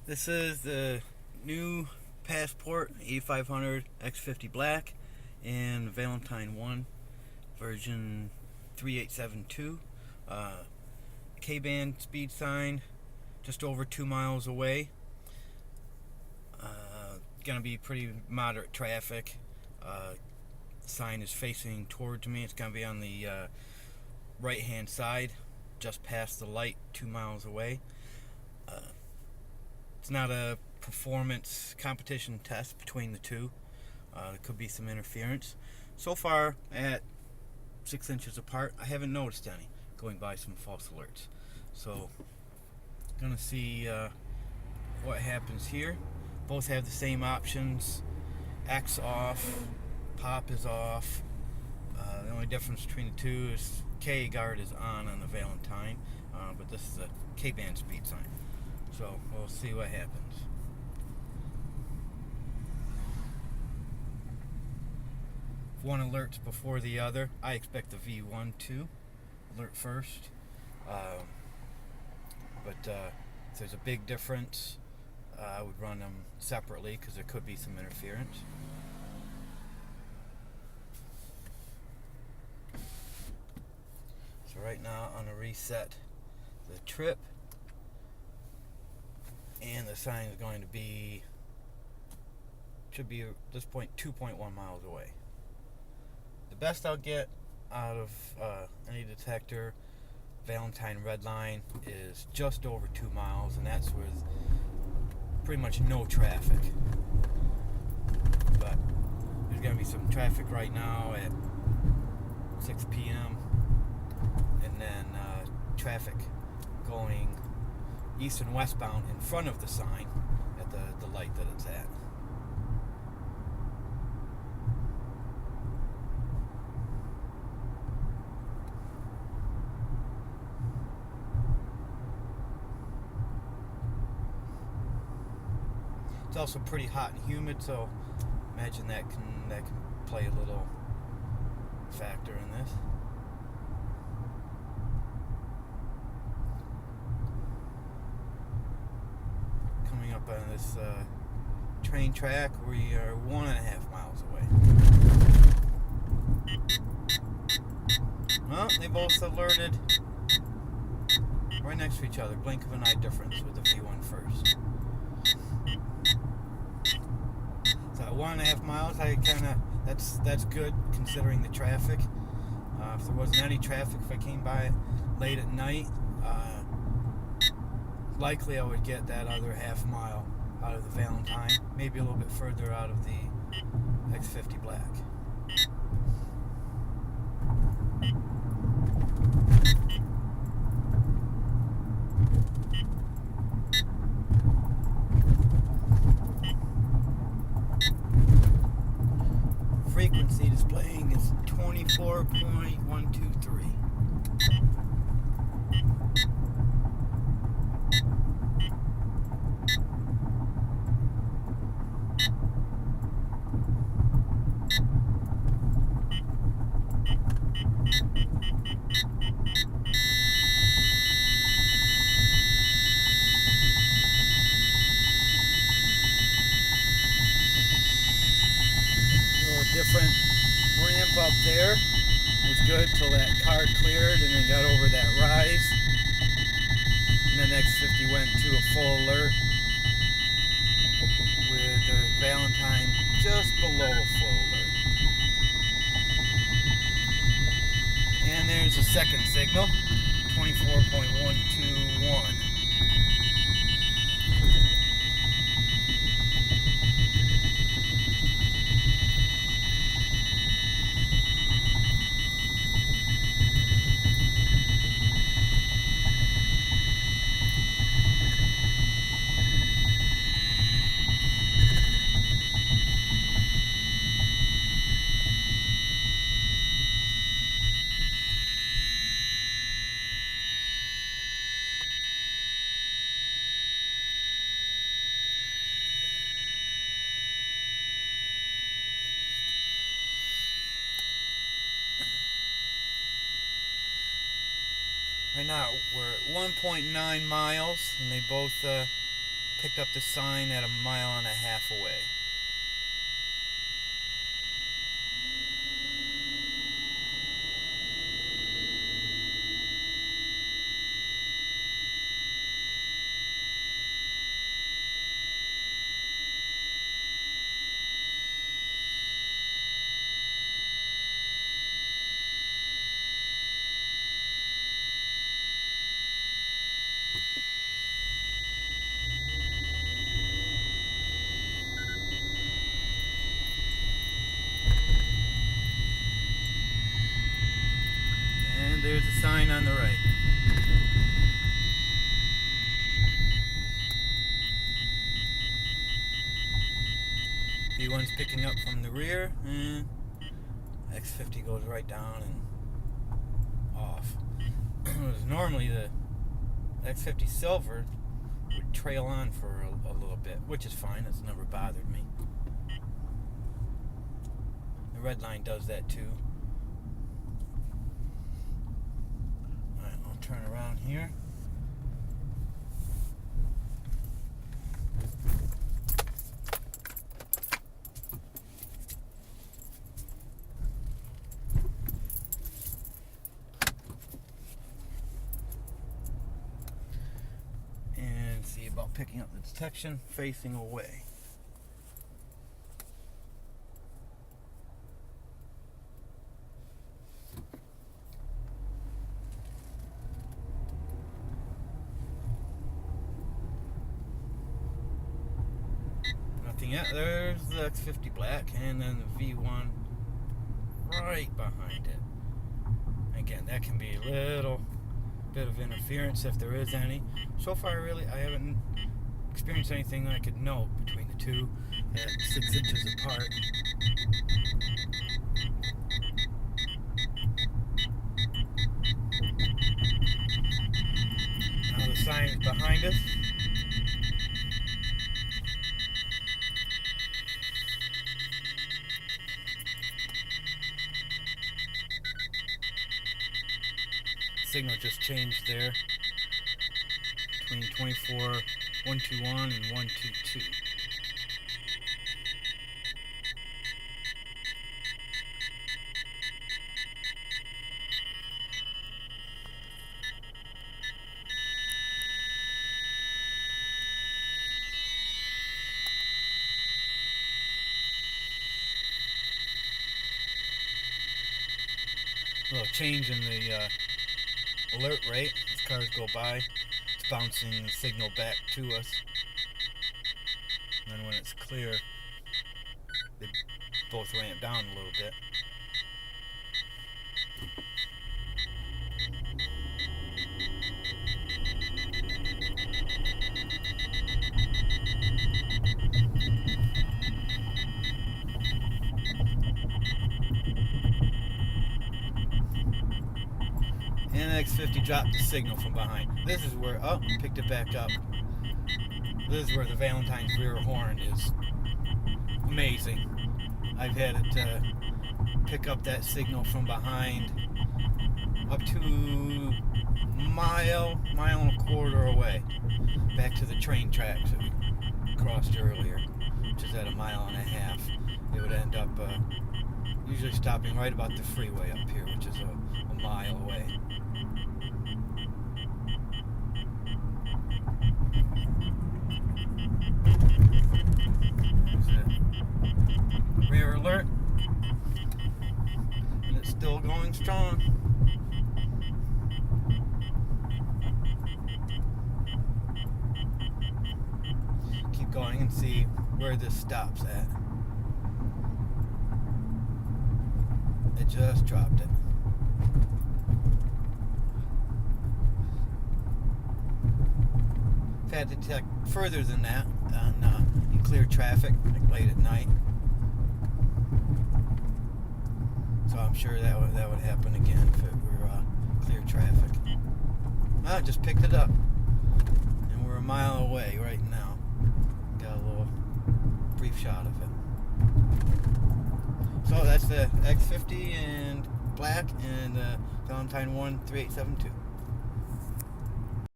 This is the new Passport A500 X50 Black and Valentine 1 version 3872. K-band speed sign just over 2 miles away. Gonna be pretty moderate traffic. Sign is facing towards me. It's gonna be on the right hand side, just past the light 2 miles away. It's not a performance competition test between the two. There could be some interference. So far, at 6 inches apart, I haven't noticed any, going by some false alerts. So, gonna see what happens here. Both have the same options. X off, pop is off. The only difference between the two is K guard is on the Valentine, but this is a K-band speed sign. So we'll see what happens. If one alerts before the other, I expect the V1 to alert first. But if there's a big difference, I would run them separately because there could be some interference. So right now I'm going to reset the trip, and the sign is going to be, should be at this point 2.1 miles away. The best I'll get out of any detector, Valentine red line, is just over 2 miles, and that's with pretty much no traffic. But there's going to be some traffic right now at 6 p.m. and then traffic going east and westbound in front of the sign at the light that it's at. It's also pretty hot and humid, so imagine that can play a little factor in this. Coming up on this train track, we are 1.5 miles away. Well, they both alerted right next to each other, blink of an eye difference with the V1 first. So at 1.5 miles, that's good considering the traffic. If there wasn't any traffic, if I came by late at night, likely I would get that other half mile out of the Valentine, maybe a little bit further out of the X50 Black. Frequency displaying is 24.123. Different ramp up there. Was good till that car cleared and then got over that rise. And then X50 went to a full alert with the Valentine just below a full alert. And there's a second signal, 24.121. Right now we're at 1.9 miles, and they both Picked up the sign at 1.5 miles away. And there's a sign on the right. V1's picking up from the rear, and X50 goes right down and off. Normally the X50 Silver would trail on for a little bit, which is fine. That's never bothered me. The red line does that too. Alright, I'll turn around here. See about picking up the detection facing away. Nothing yet. There's the X50 Black and then the V1 right behind it. Again, that can be a little bit of interference if there is any. So far, really, I haven't experienced anything that I could note between the two at 6 inches apart. Now the sign is behind us. Signal just changed there between 24 121 and 122. A little change in the alert rate as cars go by. It's bouncing the signal back to us. And then when it's clear, they both ramp down a little bit. And the X50 dropped the signal from behind. This is where, oh, picked it back up. This is where the Valentine's rear horn is amazing. I've had it pick up that signal from behind up to mile and a quarter away, back to the train tracks that we crossed earlier, which is at 1.5 miles. It would end up usually stopping right about the freeway up here, which is a mile away. Rear alert, and it's still going strong. Keep going and see where this stops at. It just dropped it. I've had to detect further than that in clear traffic, like late at night. So I'm sure that would happen again if it were clear traffic. I just picked it up, and we're 1 mile away right now. Got a little brief shot of it. So that's the X50 and Black and the Valentine 13872.